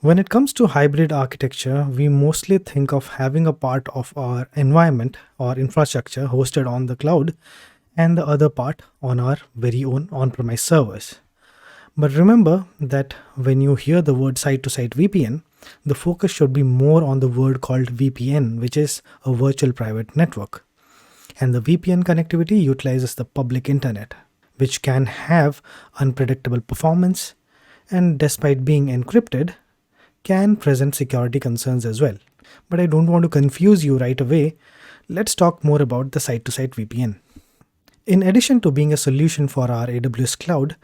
When it comes to hybrid architecture, we mostly think of having a part of our environment or infrastructure hosted on the cloud and the other part on our very own on-premise servers. But remember that when you hear the word site-to-site VPN, the focus should be more on the word called VPN, which is a virtual private network. And the VPN connectivity utilizes the public internet, which can have unpredictable performance and, despite being encrypted, can present security concerns as well. But I don't want to confuse you right away. Let's talk more about the site-to-site VPN. In addition to being a solution for our AWS cloud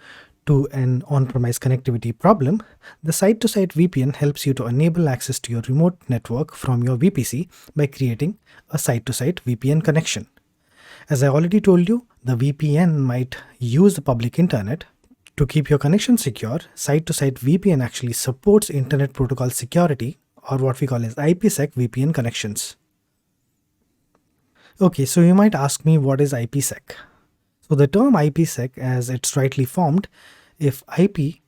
to an on-premise connectivity problem, the site-to-site VPN helps you to enable access to your remote network from your VPC by creating a site-to-site VPN connection. As I already told you, the VPN might use the public internet. To keep your connection secure, site-to-site VPN actually supports Internet Protocol Security, or what we call as IPsec VPN connections. Okay, so you might ask me, what is IPsec? So the term IPsec, as it's rightly formed, is IP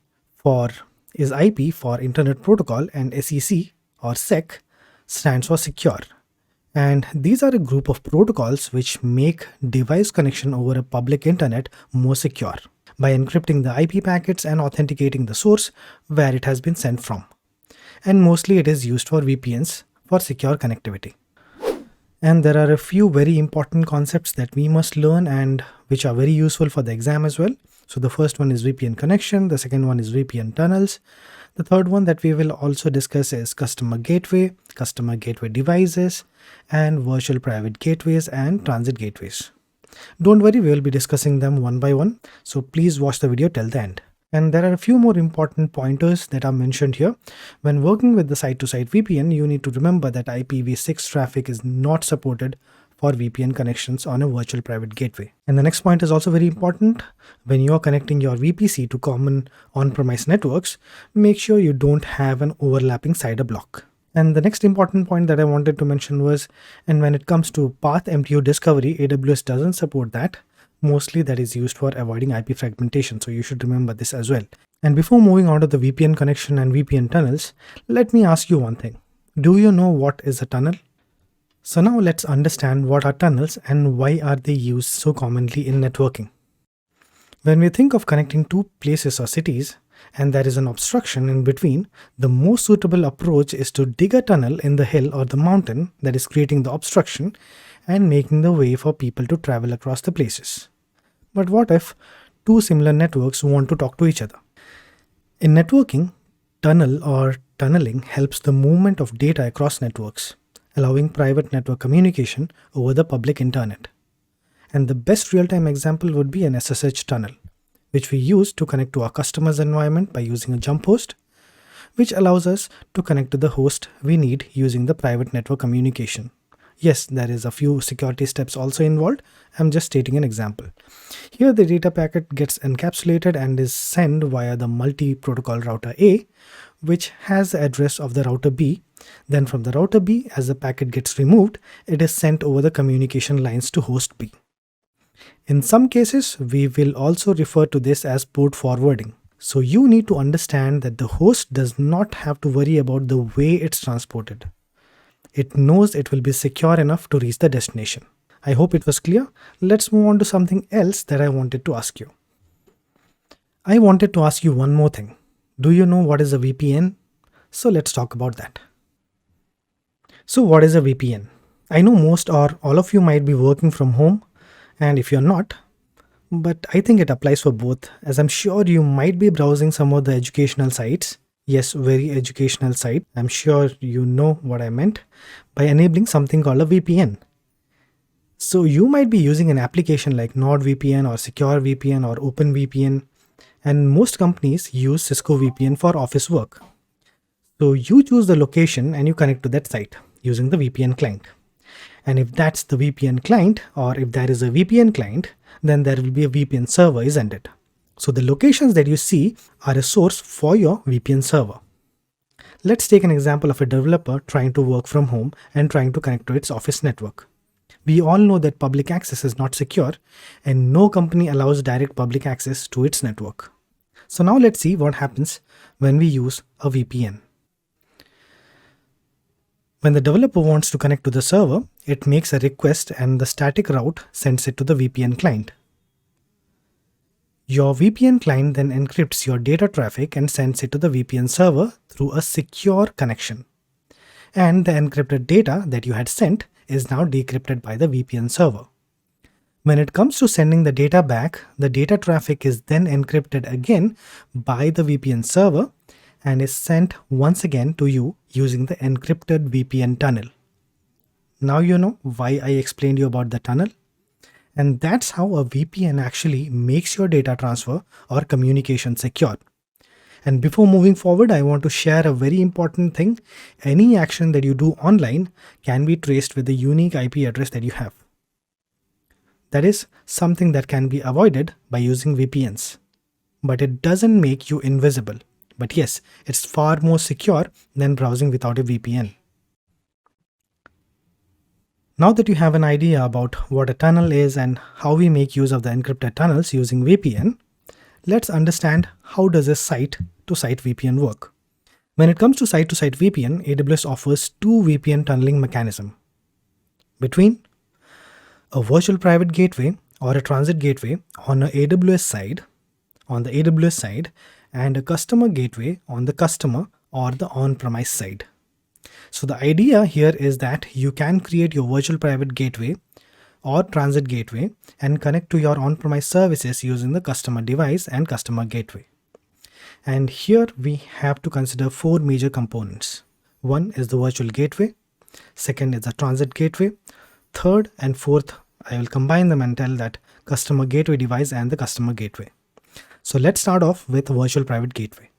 for Internet Protocol, and SEC or SEC stands for secure. And these are a group of protocols which make device connection over a public internet more secure by encrypting the IP packets and authenticating the source where it has been sent from. And mostly it is used for VPNs for secure connectivity. And there are a few very important concepts that we must learn and which are very useful for the exam as well. So the first one is VPN connection, the second one is VPN tunnels. The third one that we will also discuss is customer gateway devices, and virtual private gateways and transit gateways. Don't worry, we will be discussing them one by one, so please watch the video till the end. And there are a few more important pointers that are mentioned here. When working with the site-to-site VPN, you need to remember that IPv6 traffic is not supported for VPN connections on a virtual private gateway. And the next point is also very important. When you are connecting your VPC to common on-premise networks, make sure you don't have an overlapping CIDR block. And the next important point that I wanted to mention was, and when it comes to path MTU discovery, AWS doesn't support that. Mostly that is used for avoiding IP fragmentation, so you should remember this as well. And before moving on to the VPN connection and VPN tunnels, let me ask you one thing. Do you know what is a tunnel? So now let's understand what are tunnels and why are they used so commonly in networking. When we think of connecting two places or cities, and there is an obstruction in between, the most suitable approach is to dig a tunnel in the hill or the mountain that is creating the obstruction and making the way for people to travel across the places. But what if two similar networks want to talk to each other? In networking, tunnel or tunneling helps the movement of data across networks, allowing private network communication over the public internet. And the best real-time example would be an SSH tunnel, which we use to connect to our customer's environment by using a jump host, which allows us to connect to the host we need using the private network communication. Yes, there is a few security steps also involved. I'm just stating an example. Here the data packet gets encapsulated and is sent via the multi-protocol router A, which has the address of the router B. Then from the router B, as the packet gets removed, it is sent over the communication lines to host B. In some cases, we will also refer to this as port forwarding. So you need to understand that the host does not have to worry about the way it's transported. It knows it will be secure enough to reach the destination. I hope it was clear. Let's move on to something else that I wanted to ask you. I wanted to ask you one more thing. Do you know what is a VPN? So let's talk about that. So what is a VPN? I know most or all of you might be working from home, and if you're not, but I think it applies for both, as I'm sure you might be browsing some of the educational sites. Yes, very educational site. I'm sure you know what I meant by enabling something called a VPN. So you might be using an application like NordVPN or Secure VPN or OpenVPN, and most companies use Cisco VPN for office work. So you choose the location and you connect to that site using the VPN client. And if that's the VPN client, or if there is a VPN client, then there will be a VPN server, isn't it? So the locations that you see are a source for your VPN server. Let's take an example of a developer trying to work from home and trying to connect to its office network. We all know that public access is not secure and no company allows direct public access to its network. So now let's see what happens when we use a VPN. When the developer wants to connect to the server, it makes a request and the static route sends it to the VPN client. Your VPN client then encrypts your data traffic and sends it to the VPN server through a secure connection. And the encrypted data that you had sent is now decrypted by the VPN server. When it comes to sending the data back, the data traffic is then encrypted again by the VPN server and is sent once again to you using the encrypted VPN tunnel. Now you know why I explained you about the tunnel. And that's how a VPN actually makes your data transfer or communication secure. And before moving forward, I want to share a very important thing. Any action that you do online can be traced with the unique IP address that you have. That is something that can be avoided by using VPNs. But it doesn't make you invisible. But yes, it's far more secure than browsing without a VPN. Now that you have an idea about what a tunnel is and how we make use of the encrypted tunnels using VPN, let's understand how does a site-to-site VPN work. When it comes to site-to-site VPN, AWS offers two VPN tunneling mechanisms between a virtual private gateway or a transit gateway on the AWS side, and a customer gateway on the customer or the on-premise side. So the idea here is that you can create your virtual private gateway or transit gateway and connect to your on-premise services using the customer device and customer gateway. And here we have to consider four major components. One is the virtual gateway, second is the transit gateway, third and fourth, I will combine them and tell that customer gateway device and the customer gateway. So let's start off with virtual private gateway.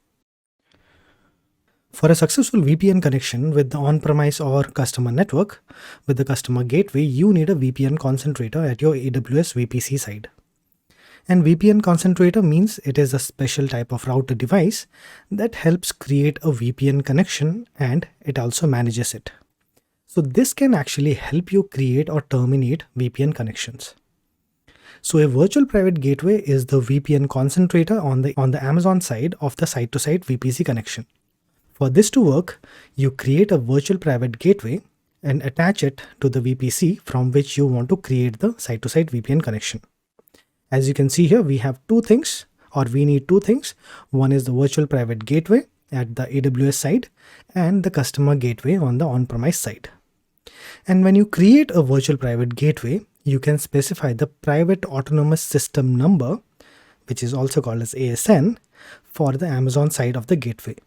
For a successful VPN connection with the on-premise or customer network, with the customer gateway, you need a VPN concentrator at your AWS VPC side. And VPN concentrator means it is a special type of router device that helps create a VPN connection and it also manages it. So this can actually help you create or terminate VPN connections. So a virtual private gateway is the VPN concentrator on the Amazon side of the site-to-site VPC connection. For this to work, you create a virtual private gateway and attach it to the VPC from which you want to create the site-to-site VPN connection. As you can see here, we have two things, or we need two things. One is the virtual private gateway at the AWS side and the customer gateway on the on-premise side. And when you create a virtual private gateway, you can specify the private autonomous system number, which is also called as ASN, for the Amazon side of the gateway.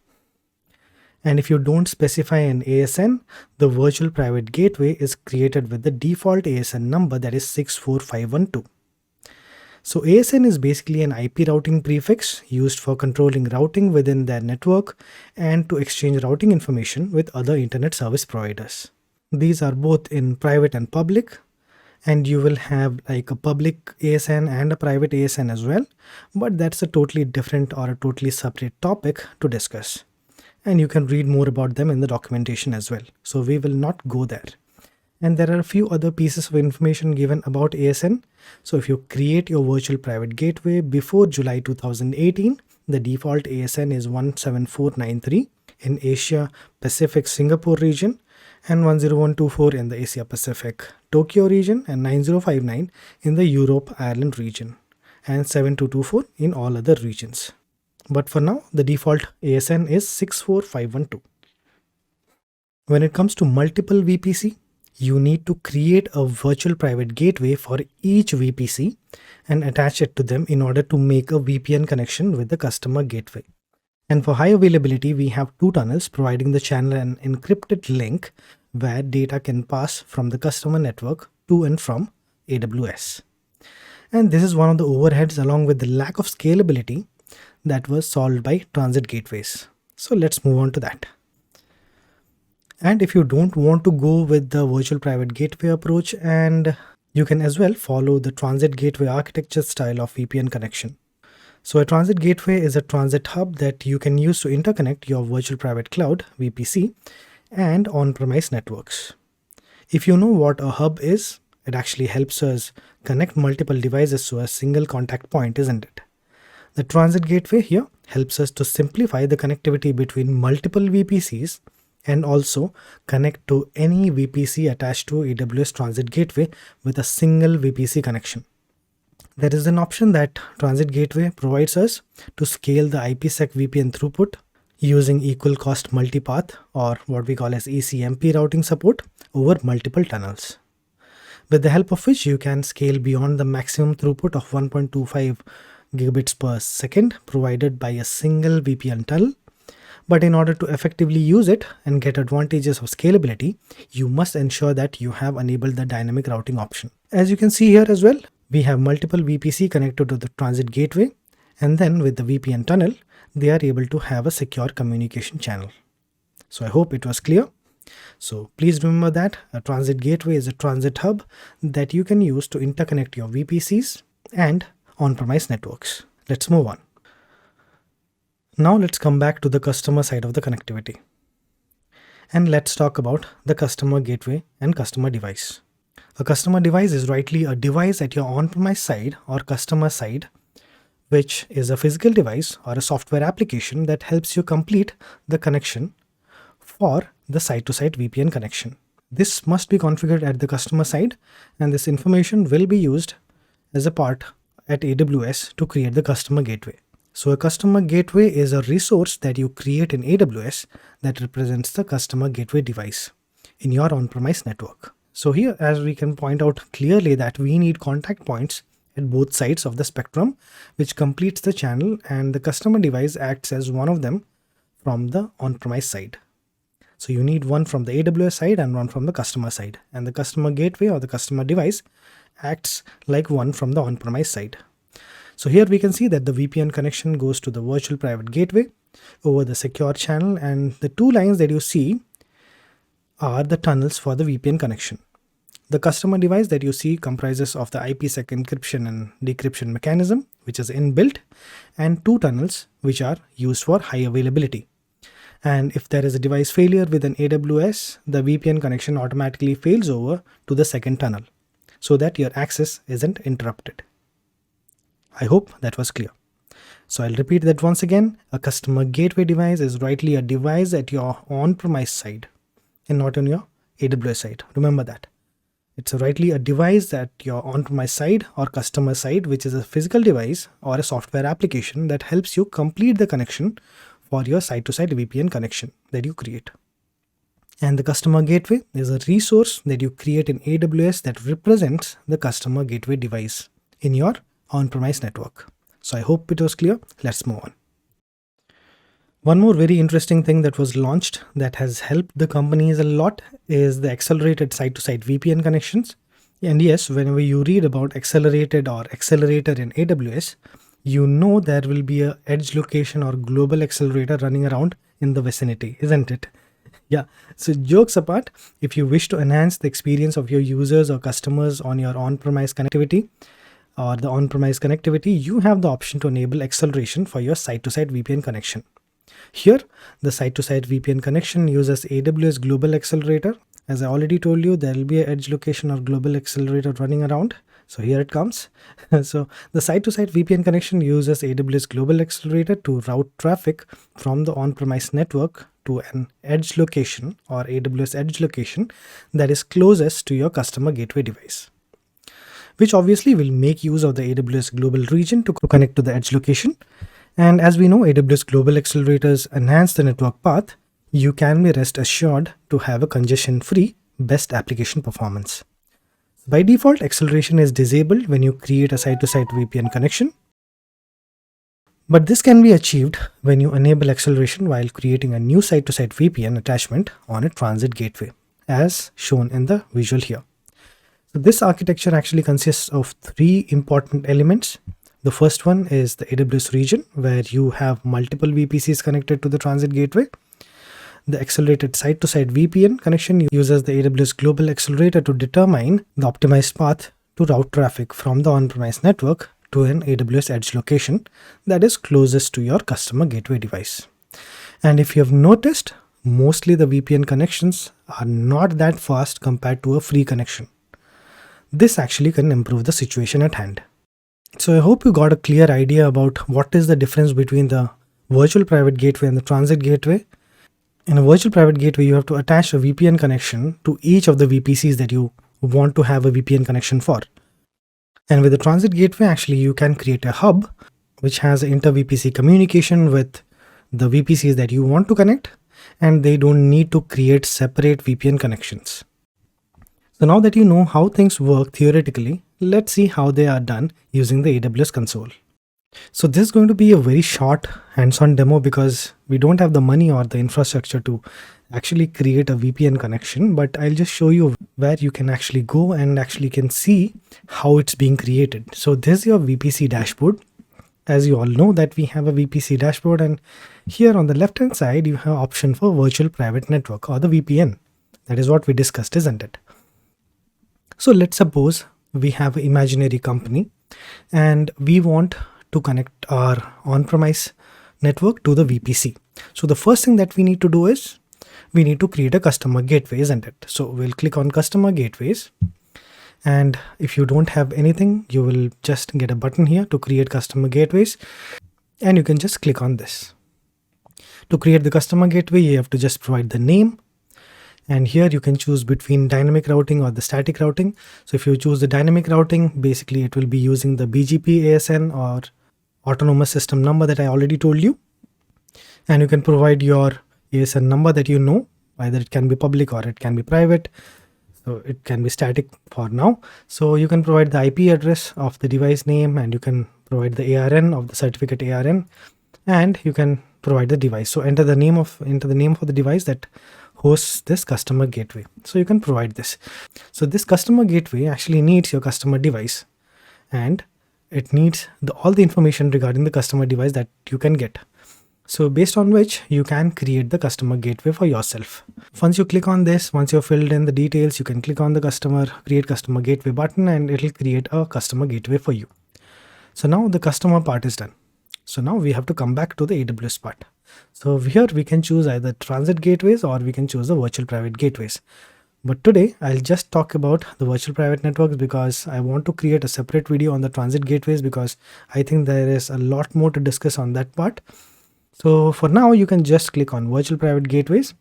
And if you don't specify an ASN, the virtual private gateway is created with the default ASN number, that is 64512. So ASN is basically an IP routing prefix used for controlling routing within their network and to exchange routing information with other internet service providers. These are both in private and public, and you will have like a public ASN and a private ASN as well, but that's a totally different or a totally separate topic to discuss. And you can read more about them in the documentation as well. So we will not go there. And there are a few other pieces of information given about ASN. So if you create your virtual private gateway before July 2018, the default ASN is 17493 in Asia Pacific Singapore region and 10124 in the Asia Pacific Tokyo region and 9059 in the Europe Ireland region and 7224 in all other regions. But for now, the default ASN is 64512. When it comes to multiple VPC, you need to create a virtual private gateway for each VPC and attach it to them in order to make a VPN connection with the customer gateway. And for high availability, we have two tunnels providing the channel an encrypted link where data can pass from the customer network to and from AWS. And this is one of the overheads along with the lack of scalability that was solved by transit gateways. So let's move on to that. And if you don't want to go with the virtual private gateway approach, and you can as well follow the transit gateway architecture style of VPN connection. So a transit gateway is a transit hub that you can use to interconnect your virtual private cloud VPC and on-premise networks. If you know what a hub is, it actually helps us connect multiple devices to a single contact point, isn't it? The transit gateway here helps us to simplify the connectivity between multiple VPCs and also connect to any VPC attached to AWS Transit Gateway with a single VPC connection. There is an option that Transit Gateway provides us to scale the IPsec VPN throughput using equal cost multipath, or what we call as ECMP routing support, over multiple tunnels, with the help of which you can scale beyond the maximum throughput of 1.25 gigabits per second provided by a single VPN tunnel. But in order to effectively use it and get advantages of scalability, you must ensure that you have enabled the dynamic routing option. As you can see here as well, we have multiple VPC connected to the transit gateway, and then with the VPN tunnel, they are able to have a secure communication channel. So I hope it was clear. So please remember that a transit gateway is a transit hub that you can use to interconnect your VPCs and on-premise networks. Let's move on. Now let's come back to the customer side of the connectivity. And let's talk about the customer gateway and customer device. A customer device is rightly a device at your on-premise side or customer side, which is a physical device or a software application that helps you complete the connection for the site-to-site VPN connection. This must be configured at the customer side, and this information will be used as a part at AWS to create the customer gateway. So a customer gateway is a resource that you create in AWS that represents the customer gateway device in your on-premise network. So here, as we can point out clearly, that we need contact points at both sides of the spectrum, which completes the channel, and the customer device acts as one of them from the on-premise side. So you need one from the AWS side and one from the customer side, and the customer gateway or the customer device acts like one from the on-premise side. So here we can see that the VPN connection goes to the virtual private gateway over the secure channel, and the two lines that you see are the tunnels for the VPN connection. The customer device that you see comprises of the IPsec encryption and decryption mechanism, which is inbuilt, and two tunnels which are used for high availability. And if there is a device failure within AWS, the VPN connection automatically fails over to the second tunnel so that your access isn't interrupted. I hope that was clear. So I'll repeat that once again. A customer gateway device is rightly a device at your on-premise side and not on your AWS side. Remember that. It's rightly a device at your on-premise side or customer side, which is a physical device or a software application that helps you complete the connection for your site-to-site VPN connection that you create. And the customer gateway is a resource that you create in AWS that represents the customer gateway device in your on-premise network. So I hope it was clear. Let's move on. One more very interesting thing that was launched that has helped the companies a lot is the accelerated site-to-site VPN connections. And yes, whenever you read about accelerated or accelerator in AWS, you know there will be a edge location or global accelerator running around in the vicinity, isn't it? Yeah, so jokes apart, if you wish to enhance the experience of your users or customers on your on-premise connectivity, or the on-premise connectivity, you have the option to enable acceleration for your site-to-site VPN connection. Here, the site-to-site VPN connection uses AWS Global Accelerator. As I already told you, there will be an edge location or global accelerator running around. So here it comes. So the site-to-site VPN connection uses AWS Global Accelerator to route traffic from the on-premise network to an edge location or AWS edge location that is closest to your customer gateway device, which obviously will make use of the AWS global region to connect to the edge location. And as we know, AWS global accelerators enhance the network path. You can be rest assured to have a congestion-free best application performance. By default, acceleration is disabled when you create a site-to-site VPN connection. But this can be achieved when you enable acceleration while creating a new site-to-site VPN attachment on a transit gateway, as shown in the visual here. So this architecture actually consists of three important elements. The first one is the AWS region, where you have multiple VPCs connected to the transit gateway. The accelerated site-to-site VPN connection uses the AWS Global Accelerator to determine the optimized path to route traffic from the on-premise network to an AWS edge location that is closest to your customer gateway device. And if you have noticed, mostly the VPN connections are not that fast compared to a free connection. This actually can improve the situation at hand. So I hope you got a clear idea about what is the difference between the virtual private gateway and the transit gateway. In a virtual private gateway, you have to attach a VPN connection to each of the VPCs that you want to have a VPN connection for. And with the transit gateway, actually, you can create a hub which has inter-VPC communication with the VPCs that you want to connect, and they don't need to create separate VPN connections. So now that you know how things work theoretically, let's see how they are done using the AWS console. So this is going to be a very short hands-on demo because we don't have the money or the infrastructure to actually create a VPN connection, but I'll just show you where you can actually go and actually can see how it's being created. So this is your VPC dashboard. As you all know that we have a VPC dashboard, and here on the left hand side you have option for virtual private network or the VPN. That is what we discussed, isn't it? So let's suppose we have an imaginary company and we want to connect our on-premise network to the VPC. So the first thing that we need to do is we need to create a customer gateway, isn't it? So we'll click on customer gateways, and if you don't have anything, you will just get a button here to create customer gateways, and you can just click on this. To create the customer gateway, you have to just provide the name, and here you can choose between dynamic routing or the static routing. So if you choose the dynamic routing, basically it will be using the BGP ASN or autonomous system number that I already told you, and you can provide your ASN number that you know, either it can be public or it can be private. So it can be static for now. So you can provide the IP address of the device name, and you can provide the ARN of the certificate ARN, and you can provide the device. So enter the name for the device that hosts this customer gateway. So you can provide this. So this customer gateway actually needs your customer device, and it needs all the information regarding the customer device that you can get. So based on which you can create the customer gateway for yourself. Once you click on this, once you've filled in the details, you can click on the create customer gateway button, and it'll create a customer gateway for you. So now the customer part is done. So now we have to come back to the AWS part. So here we can choose either transit gateways or we can choose the virtual private gateways. But today I'll just talk about the virtual private networks because I want to create a separate video on the transit gateways because I think there is a lot more to discuss on that part. So for now you can just click on virtual private gateways,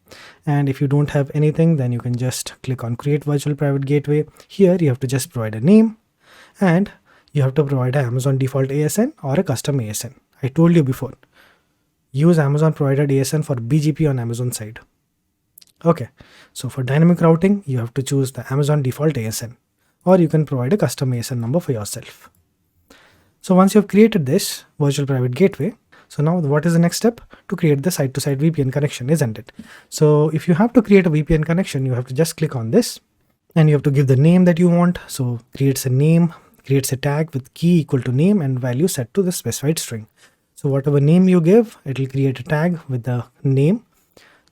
and if you don't have anything, then you can just click on create virtual private gateway. Here you have to just provide a name, and you have to provide an Amazon default ASN or a custom ASN. I told you before, use Amazon provided ASN for BGP on Amazon side. Okay, so for dynamic routing, you have to choose the Amazon default ASN, or you can provide a custom ASN number for yourself. So once you have created this virtual private gateway, so now what is the next step? To create the side-to-side VPN connection, isn't it? So if you have to create a VPN connection, you have to just click on this, and you have to give the name that you want. So creates a name, creates a tag with key equal to name and value set to the specified string. So whatever name you give, it will create a tag with the name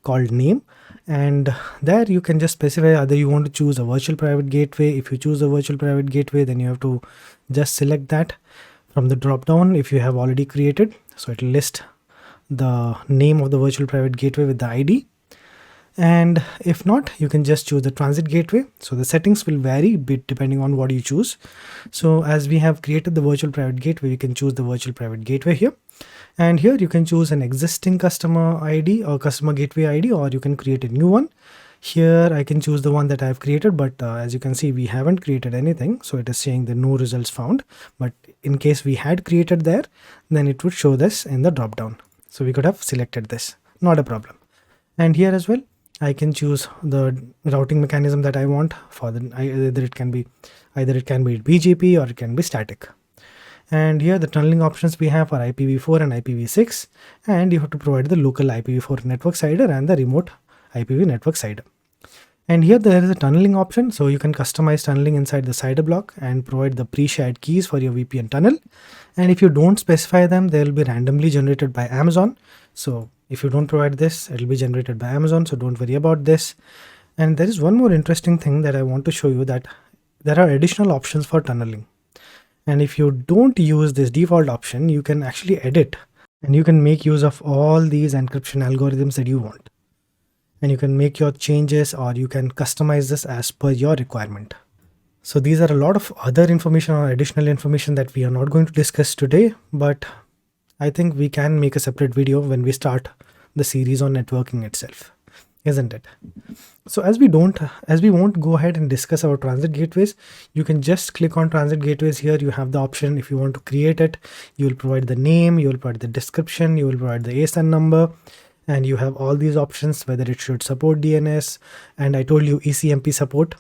called name, and there you can just specify either you want to choose a virtual private gateway. If you choose a virtual private gateway, then you have to just select that from the drop down if you have already created. So it will list the name of the virtual private gateway with the ID, and if not, you can just choose the transit gateway. So the settings will vary a bit depending on what you choose. So as we have created the virtual private gateway, you can choose the virtual private gateway here, and here you can choose an existing customer ID or customer gateway ID, or you can create a new one. Here I can choose the one that I have created, but as you can see, we haven't created anything, so it is saying the no results found. But in case we had created there, then it would show this in the drop down. So we could have selected this, not a problem. And here as well, I can choose the routing mechanism that I want for the either it can be BGP or it can be static. And here the tunneling options we have are IPv4 and IPv6, and you have to provide the local IPv4 network CIDR and the remote IPv network CIDR. And here there is a tunneling option, so you can customize tunneling inside the CIDR block and provide the pre-shared keys for your VPN tunnel. And if you don't specify them, they will be randomly generated by Amazon. So if you don't provide this, it will be generated by Amazon, so don't worry about this. And there is one more interesting thing that I want to show you, that there are additional options for tunneling. And if you don't use this default option, you can actually edit and you can make use of all these encryption algorithms that you want. And you can make your changes or you can customize this as per your requirement. So these are a lot of other information or additional information that we are not going to discuss today, but I think we can make a separate video when we start the series on networking itself. isn't it? So as we won't go ahead and discuss our transit gateways, you can just click on transit gateways. Here you have the option. If you want to create it, you will provide the name, you will provide the description, you will provide the ASIN number, and you have all these options, whether it should support DNS. And I told you ECMP support,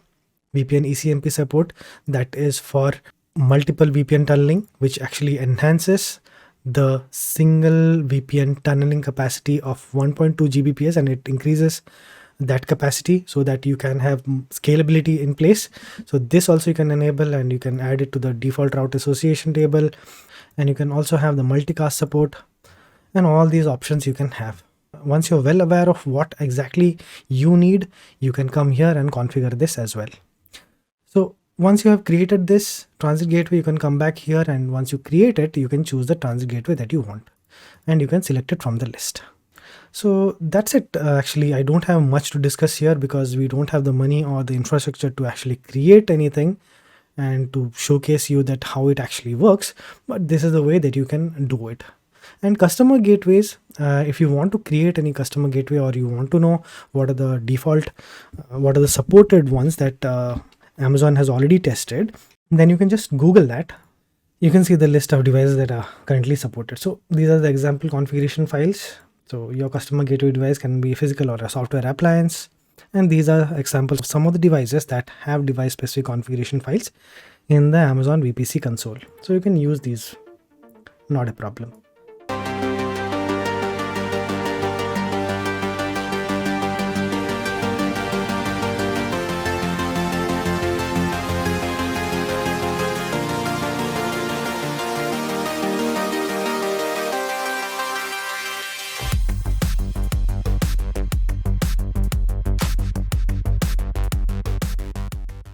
VPN ECMP support, that is for multiple VPN tunneling, which actually enhances the single VPN tunneling capacity of 1.2 Gbps, and it increases that capacity so that you can have scalability in place. So this also you can enable, and you can add it to the default route association table, and you can also have the multicast support, and all these options you can have. Once you're well aware of what exactly you need, you can come here and configure this as well. So once you have created this transit gateway, you can come back here, and once you create it, you can choose the transit gateway that you want, and you can select it from the list. So that's it. Actually, I don't have much to discuss here because we don't have the money or the infrastructure to actually create anything and to showcase you that how it actually works. But this is the way that you can do it. And customer gateways, if you want to create any customer gateway, or you want to know what are the default, what are the supported ones that Amazon has already tested, then you can just Google that. You can see the list of devices that are currently supported. So these are the example configuration files. So your customer gateway device can be a physical or a software appliance. And these are examples of some of the devices that have device specific configuration files in the Amazon VPC console. So you can use these, not a problem.